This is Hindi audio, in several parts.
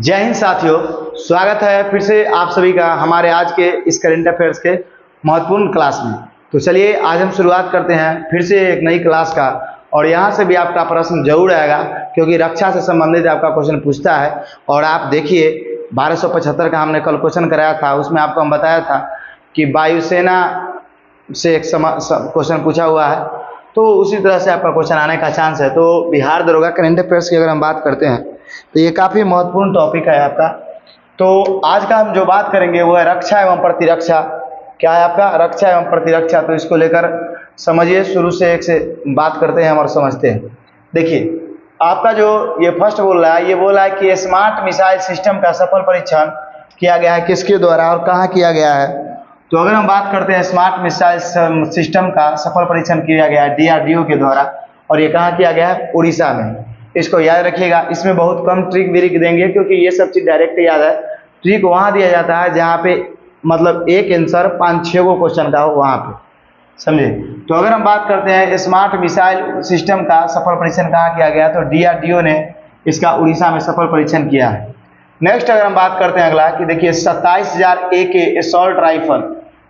जय हिंद साथियों, स्वागत है फिर से आप सभी का हमारे आज के इस करंट अफेयर्स के महत्वपूर्ण क्लास में। तो चलिए आज हम शुरुआत करते हैं फिर से एक नई क्लास का। और यहाँ से भी आपका प्रश्न जरूर आएगा क्योंकि रक्षा से संबंधित आपका क्वेश्चन पूछता है। और आप देखिए 1275 का हमने कल क्वेश्चन कराया था, उसमें आपको हम बताया था कि वायुसेना से एक क्वेश्चन पूछा हुआ है, तो उसी तरह से आपका क्वेश्चन आने का चांस है। तो बिहार दरोगा करंट अफेयर्स की अगर हम बात करते हैं तो ये काफ़ी महत्वपूर्ण टॉपिक है आपका। तो आज का हम जो बात करेंगे वो है रक्षा एवं प्रतिरक्षा। क्या है आपका? रक्षा एवं प्रतिरक्षा। तो इसको लेकर समझिए, शुरू से एक से बात करते हैं और समझते हैं। देखिए आपका जो ये फर्स्ट बोल रहा है, ये बोल रहा है कि स्मार्ट मिसाइल सिस्टम का सफल परीक्षण किया गया है, किसके द्वारा और कहाँ किया गया है। तो अगर हम बात करते हैं स्मार्ट मिसाइल सिस्टम का सफल परीक्षण किया गया है DRDO के द्वारा, और ये कहाँ किया गया है? उड़ीसा में। इसको याद रखिएगा, इसमें बहुत कम ट्रिक व्रिक देंगे क्योंकि ये सब चीज़ डायरेक्ट याद है। ट्रिक वहाँ दिया जाता है जहाँ पे मतलब एक आंसर 5-6 गो क्वेश्चन का हो, वहाँ पे समझे। तो अगर हम बात करते हैं स्मार्ट मिसाइल सिस्टम का सफल परीक्षण कहाँ किया गया, तो DRDO ने इसका उड़ीसा में सफल परीक्षण किया है। नेक्स्ट अगर हम बात करते हैं अगला कि देखिए 27,000 AK असॉल्ट राइफल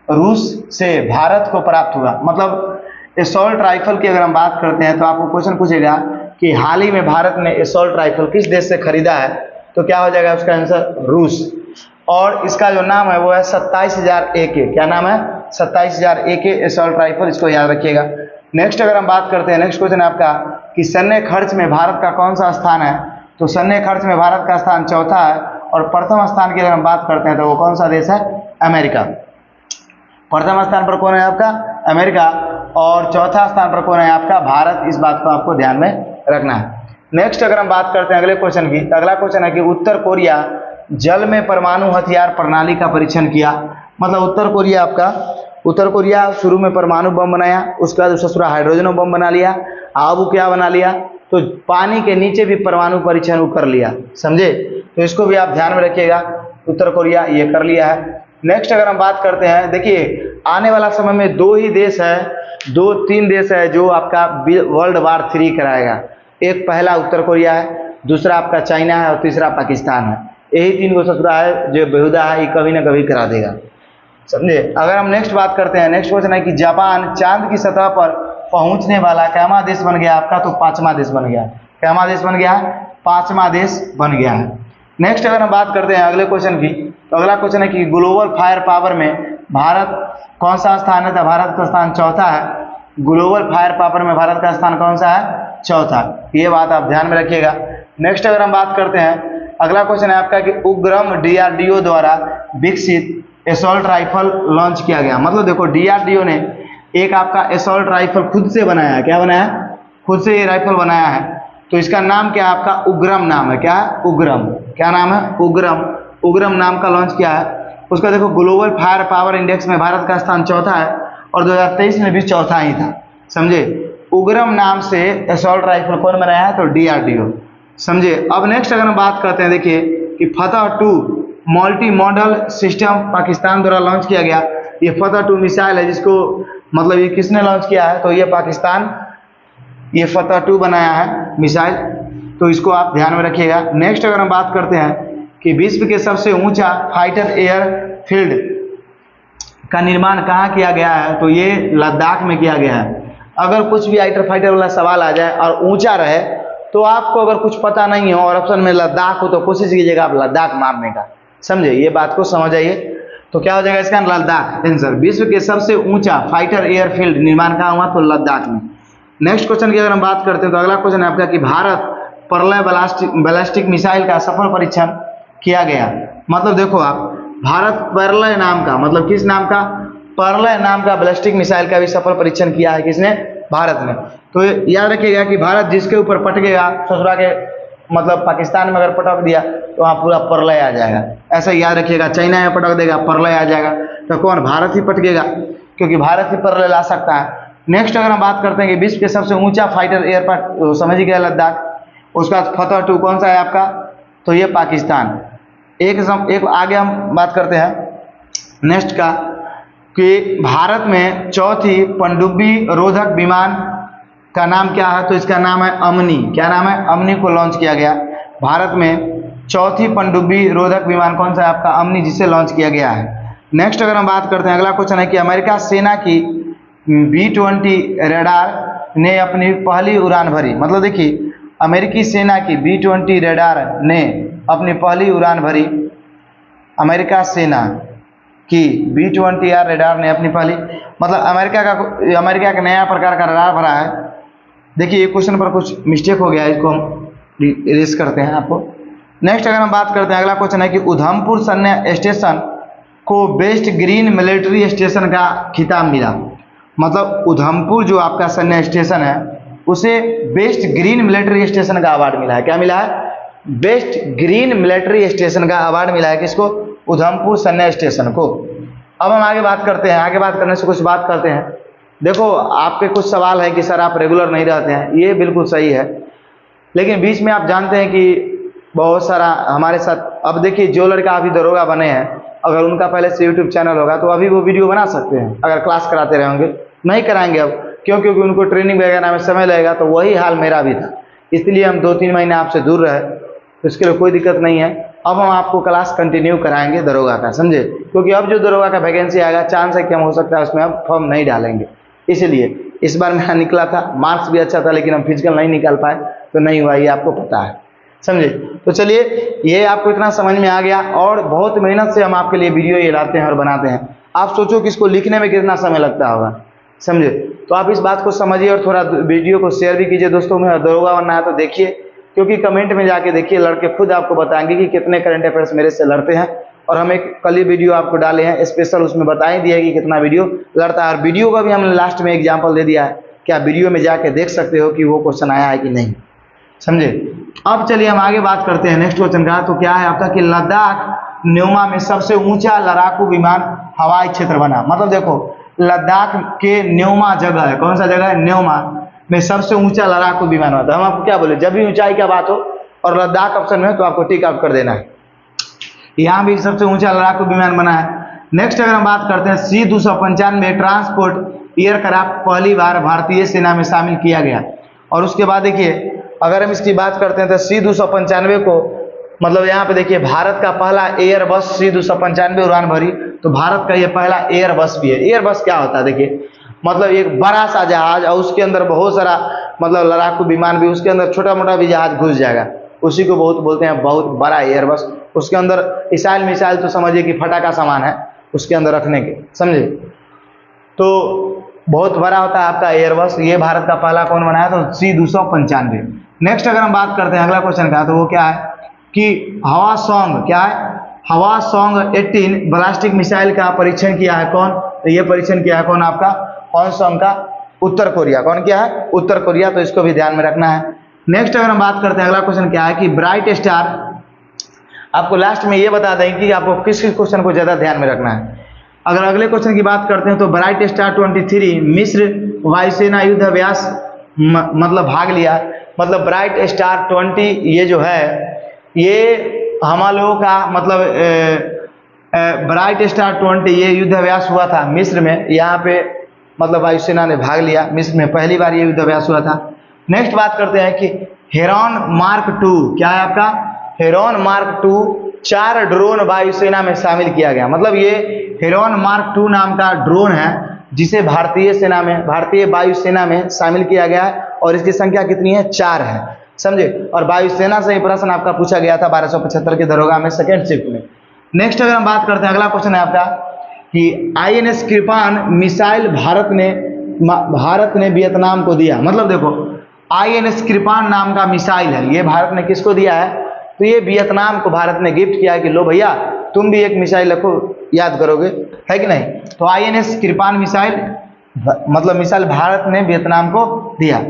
रूस से भारत को प्राप्त हुआ। मतलब असॉल्ट राइफल की अगर हम बात करते हैं तो आपको क्वेश्चन पूछेगा कि हाल ही में भारत ने असॉल्ट राइफल किस देश से खरीदा है, तो क्या हो जाएगा उसका आंसर? रूस। और इसका जो नाम है वो है 27,000 AK। क्या नाम है? 27,000 AK असॉल्ट राइफल, इसको याद रखिएगा। नेक्स्ट अगर हम बात करते हैं, नेक्स्ट क्वेश्चन है आपका कि सैन्य खर्च में भारत का कौन सा स्थान है। तो सैन्य खर्च में भारत का स्थान चौथा है, और प्रथम स्थान की अगर हम बात करते हैं तो वो कौन सा देश है? अमेरिका। प्रथम स्थान पर कौन है आपका? अमेरिका। और चौथा स्थान पर कौन है आपका? भारत। इस बात को आपको ध्यान में रखना है। नेक्स्ट अगर हम बात करते हैं अगले क्वेश्चन की, अगला क्वेश्चन है कि उत्तर कोरिया जल में परमाणु हथियार प्रणाली का परीक्षण किया। मतलब उत्तर कोरिया शुरू में परमाणु बम बनाया, उसके बाद उसका हाइड्रोजन बम बना लिया, अब वो क्या बना लिया, तो पानी के नीचे भी परमाणु परीक्षण कर लिया, समझे। तो इसको भी आप ध्यान में रखिएगा, उत्तर कोरिया ये कर लिया है। नेक्स्ट अगर हम बात करते हैं, देखिए आने वाला समय में 2-3 देश है जो आपका वर्ल्ड वार 3 कराएगा। एक पहला उत्तर कोरिया है, दूसरा आपका चाइना है, और तीसरा पाकिस्तान है। यही 3 गो ससुरा है जो बेहुदा है, ये कभी ना कभी करा देगा, समझे। अगर हम नेक्स्ट बात करते हैं, नेक्स्ट क्वेश्चन है कि जापान चांद की सतह पर पहुंचने वाला कैमा देश बन गया आपका, तो 5वां देश बन गया। कैमा देश बन गया? 5वां देश बन गया है। नेक्स्ट अगर हम बात करते हैं अगले क्वेश्चन की, तो अगला क्वेश्चन है कि ग्लोबल फायर पावर में भारत कौन सा स्थान है? तो भारत का स्थान चौथा है। ग्लोबल फायर पावर में भारत का स्थान कौन सा है? चौथा। ये बात आप ध्यान में रखिएगा। नेक्स्ट अगर हम बात करते हैं, अगला क्वेश्चन है आपका कि उग्रम DRDO द्वारा विकसित असॉल्ट राइफल लॉन्च किया गया। मतलब देखो DRDO ने एक आपका असॉल्ट राइफल खुद से बनाया है। क्या बनाया? खुद से ये राइफल बनाया है। तो इसका नाम क्या है आपका? उग्रम नाम है। क्या है? उग्रम। क्या नाम है? उग्रम। उग्रम नाम का लॉन्च किया है। उसका देखो ग्लोबल फायर पावर इंडेक्स में भारत का स्थान चौथा है, और 2023 में भी चौथा ही था, समझे। उग्रम नाम से असॉल्ट राइफल कौन बनाया है? तो DRDO, समझे। अब नेक्स्ट अगर हम बात करते हैं, देखिए कि फतह 2 मल्टी मॉडल सिस्टम पाकिस्तान द्वारा लॉन्च किया गया। ये फतह 2 मिसाइल है जिसको मतलब ये किसने लॉन्च किया है? तो ये पाकिस्तान, ये फतह 2 बनाया है मिसाइल। तो इसको आप ध्यान में रखिएगा। नेक्स्ट अगर हम बात करते हैं कि विश्व के सबसे ऊंचा फाइटर एयरफील्ड का निर्माण कहाँ किया गया है, तो ये लद्दाख में किया गया है। अगर कुछ भी फाइटर वाला सवाल आ जाए और ऊंचा रहे, तो आपको अगर कुछ पता नहीं हो और ऑप्शन में लद्दाख हो, तो कोशिश कीजिएगा आप लद्दाख मारने का, समझे। ये बात को समझ आइए। तो क्या हो जाएगा इसका? लद्दाख आंसर। विश्व के सबसे ऊंचा फाइटर एयरफील्ड निर्माण कहाँ हुआ? तो लद्दाख में। नेक्स्ट क्वेश्चन की अगर हम बात करते हैं, तो अगला क्वेश्चन है आपका कि भारत परलय बैलिस्टिक मिसाइल का सफल परीक्षण किया गया। मतलब देखो आप, भारत परलय नाम का, मतलब किस नाम का? परलय नाम का बैलिस्टिक मिसाइल का भी सफल परीक्षण किया है। किसने? भारत ने। तो याद रखिएगा कि भारत जिसके ऊपर पटकेगा, ससुरा के मतलब पाकिस्तान में अगर पटक दिया तो वहाँ पूरा परलय आ जाएगा। ऐसा याद रखिएगा। चाइना में पटक देगा, परलय आ जाएगा। तो कौन? भारत ही पटकेगा, क्योंकि भारत ही परलय ला सकता है। नेक्स्ट अगर हम बात करते हैं कि विश्व के सबसे ऊंचा फाइटर एयरपोर्ट, समझ गया, लद्दाख। उसका फतह 2 कौन सा है आपका? तो ये पाकिस्तान। एक आगे हम बात करते हैं नेक्स्ट का कि भारत में चौथी पनडुब्बी रोधक विमान का नाम क्या है? तो इसका नाम है अमनी। क्या नाम है? अमनी को लॉन्च किया गया। भारत में चौथी पनडुब्बी रोधक विमान कौन सा है आपका? अमनी, जिसे लॉन्च किया गया है। नेक्स्ट अगर हम बात करते हैं, अगला क्वेश्चन है कि अमेरिका सेना की B-20 रेडार ने अपनी पहली उड़ान भरी। मतलब देखिए, अमेरिकी सेना की B-20 रेडार ने अपनी पहली उड़ान भरी। अमेरिका सेना की B-20 रेडार ने अपनी पहली, मतलब अमेरिका का नया प्रकार का रेडार भरा है। देखिए, ये क्वेश्चन पर कुछ मिस्टेक हो गया है, इसको हम इरेज करते हैं आपको। नेक्स्ट अगर हम बात करते हैं, अगला क्वेश्चन है कि उधमपुर सैन्य स्टेशन को बेस्ट ग्रीन मिलिट्री स्टेशन का खिताब मिला। मतलब उधमपुर जो आपका सैन्य स्टेशन है उसे बेस्ट ग्रीन मिलिट्री स्टेशन का अवार्ड मिला है। क्या मिला है? बेस्ट ग्रीन मिलिट्री स्टेशन का अवार्ड मिला है किसको? उधमपुर सैन्य स्टेशन को। अब हम आगे बात करते हैं, आगे बात करने से कुछ बात करते हैं। देखो, आपके कुछ सवाल है कि सर आप रेगुलर नहीं रहते हैं, ये बिल्कुल सही है, लेकिन बीच में आप जानते हैं कि बहुत सारा हमारे साथ, अब देखिए जो लड़का अभी दरोगा बने हैं, अगर उनका पहले से यूट्यूब चैनल होगा तो अभी वो वीडियो बना सकते हैं अगर क्लास कराते रहेंगे। नहीं कराएंगे अब, क्यों? क्योंकि उनको ट्रेनिंग वगैरह में समय लगेगा। तो वही हाल मेरा भी था, इसलिए हम 2-3 महीने आपसे दूर रहे, तो इसके लिए कोई दिक्कत नहीं है। अब हम आपको क्लास कंटिन्यू कराएंगे दरोगा का, समझे? क्योंकि अब जो दरोगा का वैकेंसी आएगा, चांस है कि हम हो सकता है उसमें अब फॉर्म नहीं डालेंगे। इसलिए इस बार मेरा निकला था, मार्क्स भी अच्छा था, लेकिन हम फिजिकल नहीं निकाल पाए, तो नहीं हुआ, ये आपको पता है, समझे? तो चलिए, ये आपको इतना समझ में आ गया। और बहुत मेहनत से हम आपके लिए वीडियो ये लाते हैं और बनाते हैं। आप सोचो कि इसको लिखने में कितना समय लगता होगा, समझे? तो आप इस बात को समझिए और थोड़ा वीडियो को शेयर भी कीजिए दोस्तों में। दरोगा बनना है तो देखिए, क्योंकि कमेंट में जाके देखिए, लड़के खुद आपको बताएंगे कि कितने करंट अफेयर्स मेरे से लड़ते हैं। और हम एक कल ही वीडियो आपको डाले हैं स्पेशल, उसमें बता ही दिया कि कितना वीडियो लड़ता है। और वीडियो का भी हमने लास्ट में एग्जाम्पल दे दिया है कि आप वीडियो में जाके देख सकते हो कि वो क्वेश्चन आया है कि नहीं, समझे? अब चलिए हम आगे बात करते हैं नेक्स्ट क्वेश्चन का। तो क्या है आपका कि लद्दाख न्योमा में सबसे ऊंचा लड़ाकू विमान हवाई क्षेत्र बना। मतलब देखो, लद्दाख के न्योमा जगह है, कौन सा जगह है? न्योमा में सबसे ऊंचा लड़ाकू विमान होता है। हम आपको क्या बोले, जब भी ऊंचाई का बात हो और लद्दाख ऑप्शन में है तो आपको टिक आउट कर देना है। यहाँ भी सबसे ऊंचा लड़ाकू विमान बना है। नेक्स्ट अगर हम बात करते हैं, C-295 ट्रांसपोर्ट एयरक्राफ्ट पहली बार भारतीय सेना में शामिल किया गया। और उसके बाद देखिए, अगर हम इसकी बात करते हैं तो C-295 को, मतलब यहाँ पे देखिए, भारत का पहला एयरबस C-295 उड़ान भरी। तो भारत का ये पहला एयरबस भी है। एयरबस क्या होता है? देखिए, मतलब एक बड़ा सा जहाज और उसके अंदर बहुत सारा, मतलब लड़ाकू विमान भी, उसके अंदर छोटा मोटा भी जहाज घुस जाएगा, उसी को बहुत बोलते हैं बहुत बड़ा एयरबस। उसके अंदर मिसाइल तो समझिए कि फटाका सामान है उसके अंदर रखने के, समझे? तो बहुत बड़ा होता है आपका एयरबस। ये भारत का पहला कौन बनाया? तो C-295। नेक्स्ट अगर हम बात करते हैं अगला क्वेश्चन का, तो वो क्या है कि हवासोंग, क्या है? हवासोंग 18 बैलिस्टिक मिसाइल का परीक्षण किया है कौन? तो ये परीक्षण किया है कौन आपका? हवासोंग का उत्तर कोरिया। कौन किया है? उत्तर कोरिया। तो इसको भी ध्यान में रखना है। नेक्स्ट अगर हम बात करते हैं, अगला क्वेश्चन क्या है कि ब्राइट स्टार, आपको लास्ट में ये बता देंगे कि आपको किस क्वेश्चन को ज्यादा ध्यान में रखना है। अगर अगले क्वेश्चन की बात करते हैं तो ब्राइट स्टार 23 मिस्र वायुसेना युद्ध अभ्यास मतलब भाग लिया। मतलब ब्राइट स्टार 20 ये जो है, ये हम लोगों का मतलब ब्राइट स्टार 20 ये युद्ध अभ्यास हुआ था मिस्र में। यहाँ पे मतलब वायुसेना ने भाग लिया, मिस्र में पहली बार ये युद्ध अभ्यास हुआ था। नेक्स्ट बात करते हैं कि हेरॉन मार्क 2, क्या है आपका? हेरॉन मार्क 2 4 ड्रोन वायुसेना में शामिल किया गया। मतलब ये हेरॉन मार्क 2 नाम का ड्रोन है जिसे भारतीय वायुसेना में शामिल किया गया है। और इसकी संख्या कितनी है? 4 है, समझे? और वायुसेना से ही प्रश्न आपका पूछा गया था 1275 के दरोगा में सेकेंड शिफ्ट में। नेक्स्ट अगर हम बात करते हैं, अगला क्वेश्चन है आपका कि INS कृपान मिसाइल भारत ने वियतनाम को दिया। मतलब देखो, INS कृपान नाम का मिसाइल है, ये भारत ने किसको दिया है? तो ये वियतनाम को भारत ने गिफ्ट किया है कि लो भैया तुम भी एक मिसाइल रखो, याद करोगे, है कि नहीं? तो INS कृपान मिसाइल, मतलब मिसाइल भारत ने वियतनाम को दिया।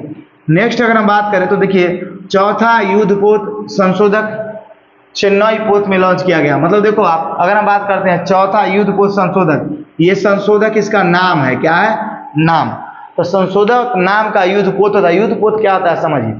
नेक्स्ट अगर हम बात करें तो देखिए, चौथा युद्धपोत संशोधक चेन्नई पोत में लॉन्च किया गया। मतलब देखो आप, अगर हम बात करते हैं चौथा युद्धपोत संशोधक, ये संशोधक इसका नाम है, क्या है? नाम। तो संशोधक नाम का युद्धपोत होता है। युद्धपोत क्या होता है समझिए,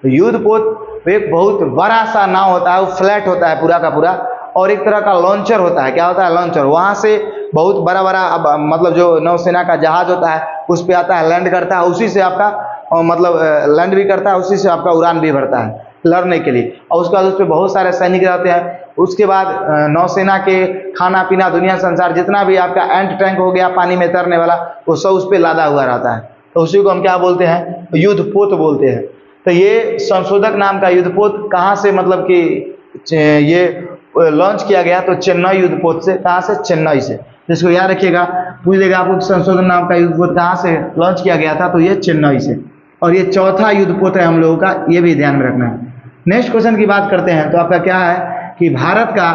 तो युद्धपोत एक बहुत बड़ा सा नाव होता है, वो फ्लैट होता है पूरा का पूरा, और एक तरह का लॉन्चर होता है। क्या होता है? लॉन्चर। वहां से बहुत बड़ा बड़ा मतलब जो नौसेना का जहाज होता है उस पे आता है, लैंड करता है, उसी से आपका मतलब लैंड भी करता है, उसी से आपका उड़ान भी भरता है। लड़ने के लिए, और उसके बाद उस पर बहुत सारे सैनिक रहते हैं। उसके बाद नौसेना के खाना पीना दुनिया संसार जितना भी आपका एंट टैंक हो गया पानी में तैरने वाला, वो सब उस पर लादा हुआ रहता है। तो उसी को हम क्या बोलते हैं, युद्धपोत बोलते हैं। तो ये संशोधक नाम का युद्धपोत कहाँ से मतलब कि ये लॉन्च किया गया, तो चेन्नई युद्धपोत से। कहाँ से, चेन्नई से। इसको याद रखिएगा, पूछ देगा आपको संशोधन नाम का युद्धपोत कहाँ से लॉन्च किया गया था, तो ये चेन्नई से। और ये चौथा युद्धपोत है हम लोगों का, ये भी ध्यान में रखना है। नेक्स्ट क्वेश्चन की बात करते हैं, तो आपका क्या है कि भारत का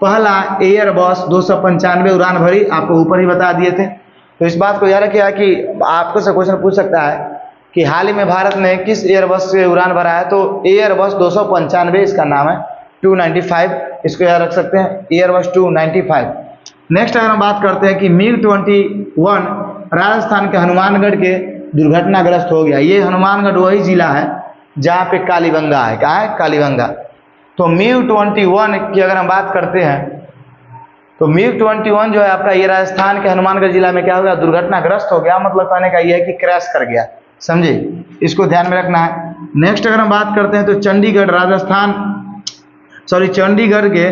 पहला एयरबस 295 उड़ान भरी, आपको ऊपर ही बता दिए थे। तो इस बात को याद रखिएगा कि आपको से क्वेश्चन पूछ सकता है कि हाल ही में भारत ने किस एयरबस से उड़ान भरा है, तो एयरबस 295 इसका नाम है, 295 इसको याद रख सकते हैं, एयरबस 295। नेक्स्ट अगर हम बात करते हैं कि MiG-21 राजस्थान के हनुमानगढ़ के दुर्घटनाग्रस्त हो गया। ये हनुमानगढ़ वही जिला है जहाँ पे कालीबंगा है। कहाँ है, कालीबंगा। तो MiG-21 की अगर हम बात करते हैं, तो MiG-21 जो है आपका, ये राजस्थान के हनुमानगढ़ जिला में क्या हो गया, दुर्घटनाग्रस्त हो गया। मतलब कहने का ये है कि क्रैश कर गया, समझे, इसको ध्यान में रखना है। नेक्स्ट अगर हम बात करते हैं तो चंडीगढ़ चंडीगढ़ के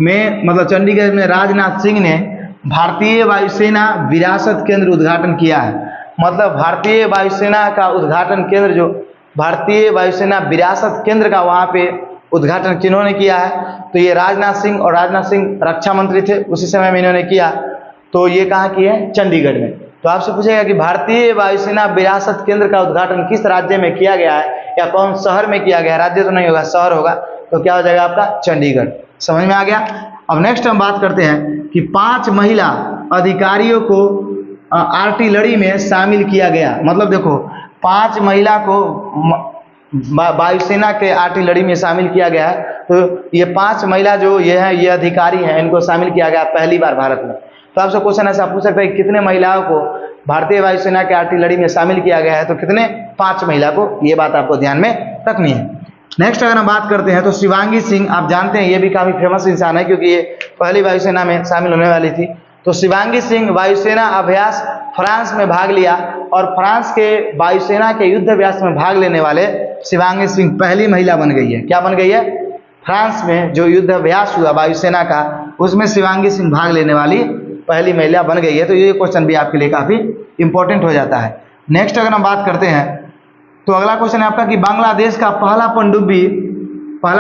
में मतलब चंडीगढ़ में राजनाथ सिंह ने भारतीय वायुसेना विरासत केंद्र उद्घाटन किया है। मतलब भारतीय वायुसेना का उद्घाटन केंद्र, जो भारतीय वायुसेना विरासत केंद्र का वहाँ पे उद्घाटन किन्होंने किया है, तो ये राजनाथ सिंह, और राजनाथ सिंह रक्षा मंत्री थे उसी समय में इन्होंने किया। तो ये कहाँ किए हैं, चंडीगढ़ में। तो आपसे पूछेगा कि भारतीय वायुसेना विरासत केंद्र का उद्घाटन किस राज्य में किया गया है, या कौन शहर में किया गया है, राज्य तो नहीं होगा, शहर होगा, तो क्या हो जाएगा आपका, चंडीगढ़। समझ में आ गया। अब नेक्स्ट हम बात करते हैं कि 5 महिला अधिकारियों को आर्टिलरी में शामिल किया गया। मतलब देखो, 5 महिला को वायुसेना के आर्टिलरी में शामिल किया गया है। तो ये 5 महिला जो ये हैं, ये अधिकारी हैं, इनको शामिल किया गया पहली बार भारत में। तो आपसे क्वेश्चन ऐसा पूछ सकते हैं कि कितने महिलाओं को भारतीय वायुसेना के आर्टिलरी में शामिल किया गया है, तो कितने, 5 महिला को। ये बात आपको ध्यान में रखनी है। नेक्स्ट अगर हम बात करते हैं तो शिवांगी सिंह, आप जानते हैं ये भी काफी फेमस इंसान है क्योंकि ये पहली वायुसेना में शामिल होने वाली थी। तो शिवांगी सिंह वायुसेना अभ्यास फ्रांस में भाग लिया, और फ्रांस के वायुसेना के युद्ध अभ्यास में भाग लेने वाले शिवांगी सिंह पहली महिला बन गई है। क्या बन गई है, फ्रांस में जो युद्ध अभ्यास हुआ वायुसेना का, उसमें शिवांगी सिंह भाग लेने वाली पहली महिला बन गई है। तो ये क्वेश्चन भी आपके लिए काफी इंपॉर्टेंट हो जाता है। नेक्स्ट अगर हम बात करते हैं तो अगला क्वेश्चन है आपका कि बांग्लादेश का पहला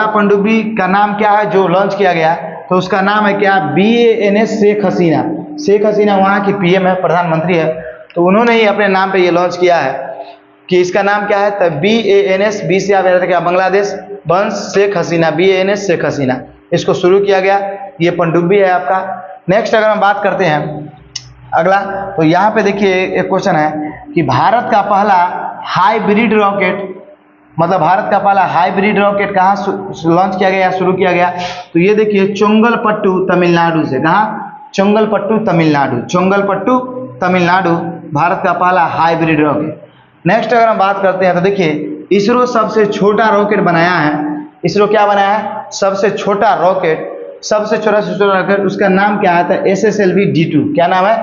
पनडुब्बी का नाम क्या है जो लॉन्च किया गया, तो उसका नाम है क्या, BANS शेख हसीना। शेख हसीना वहाँ की PM है, प्रधानमंत्री है, तो उन्होंने ही अपने नाम पे ये लॉन्च किया है कि इसका नाम क्या है, तो BANS, बी से आप याद रखिएगा, बांग्लादेश वंश शेख हसीना, BANS शेख हसीना, इसको शुरू किया गया। ये पनडुब्बी है आपका। नेक्स्ट अगर हम बात करते हैं अगला, तो यहाँ पे देखिए एक क्वेश्चन है कि भारत का पहला हाइब्रिड रॉकेट, मतलब भारत का पहला हाइब्रिड रॉकेट कहाँ लॉन्च किया गया, शुरू किया गया, तो ये देखिए चोंगलपट्टू तमिलनाडु से। कहाँ, चोंगलपट्टू तमिलनाडु भारत का पहला हाइब्रिड रॉकेट। नेक्स्ट अगर हम बात करते हैं तो देखिए इसरो सबसे छोटा रॉकेट बनाया है। इसरो क्या बनाया है, सबसे छोटा रॉकेट, सबसे छोटा रॉकेट, उसका नाम क्या आता है, SSLV-D2। क्या नाम है,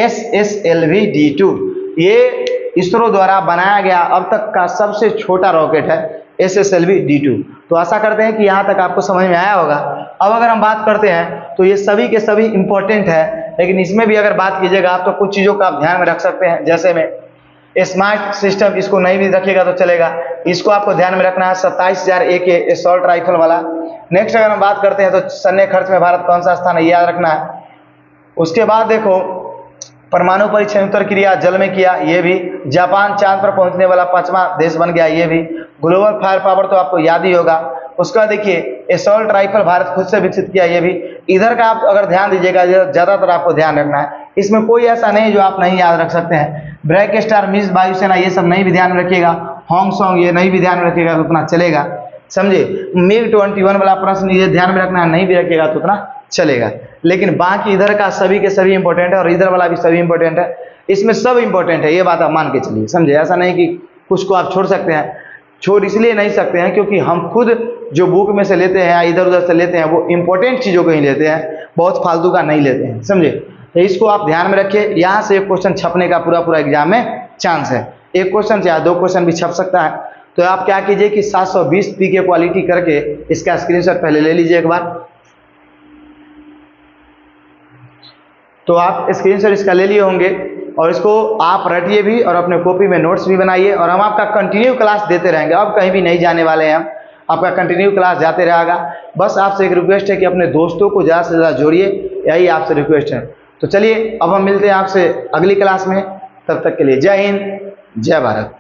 SSLV-D2। ये इसरो द्वारा बनाया गया अब तक का सबसे छोटा रॉकेट है, SSLV-D2। तो आशा करते हैं कि यहाँ तक आपको समझ में आया होगा। अब अगर हम बात करते हैं तो ये सभी के सभी इंपॉर्टेंट है, लेकिन इसमें भी अगर बात कीजिएगा आप तो कुछ चीज़ों का आप ध्यान में रख सकते हैं। जैसे में स्मार्ट सिस्टम, इसको नहीं भी रखिएगा तो चलेगा, इसको आपको ध्यान में रखना है, 27,000 AK असॉल्ट राइफल वाला। नेक्स्ट अगर हम बात करते हैं तो सैन्य खर्च में भारत कौन सा स्थान है, याद रखना है। उसके बाद देखो परमाणु परीक्षण उत्तर क्रिया जल में किया, ये भी। जापान चांद पर पहुंचने वाला 5वां देश बन गया, ये भी। ग्लोबल फायर पावर तो आपको याद ही होगा। उसका देखिए असॉल्ट राइफल भारत खुद से विकसित किया, ये भी। इधर का आप अगर ध्यान दीजिएगा, ज्यादातर आपको ध्यान रखना है, इसमें कोई ऐसा नहीं जो आप नहीं याद रख सकते हैं। ब्रैक स्टार, मिस वायुसेना, ये सब नहीं भी ध्यान में रखिएगा। होंगसोंग, ये नहीं भी ध्यान में रखिएगा तो उतना चलेगा, समझे। MiG-21 वाला प्रश्न ये ध्यान में रखना है, नहीं भी रखिएगा तो उतना चलेगा। लेकिन बाकी इधर का सभी के सभी इंपॉर्टेंट है, और इधर वाला भी सभी इंपॉर्टेंट है, इसमें सब इंपॉर्टेंट है, ये बात आप मान के चलिए, समझे। ऐसा नहीं कि कुछ को आप छोड़ सकते हैं, छोड़ इसलिए नहीं सकते हैं क्योंकि हम खुद जो बुक में से लेते हैं या इधर उधर से लेते हैं वो इंपॉर्टेंट चीज़ों को ही लेते हैं, बहुत फालतू का नहीं लेते हैं, समझे। तो इसको आप ध्यान में रखिए। यहाँ से एक क्वेश्चन छपने का पूरा एग्जाम में चांस है, एक क्वेश्चन या 2 क्वेश्चन भी छप सकता है। तो आप क्या कीजिए कि 720 pk क्वालिटी करके इसका स्क्रीनशॉट पहले ले लीजिए एक बार। तो आप स्क्रीनशॉट इसका ले लिए होंगे और इसको आप रटिए भी और अपने कॉपी में नोट्स भी बनाइए, और हम आपका कंटिन्यू क्लास देते रहेंगे। अब कहीं भी नहीं जाने वाले हैं हम, आपका कंटिन्यू क्लास जाते रहेगा। बस आपसे एक रिक्वेस्ट है कि अपने दोस्तों को ज़्यादा से ज़्यादा जोड़िए, यही आपसे रिक्वेस्ट है। तो चलिए अब हम मिलते हैं आपसे अगली क्लास में, तब तक के लिए जय हिंद, जय भारत।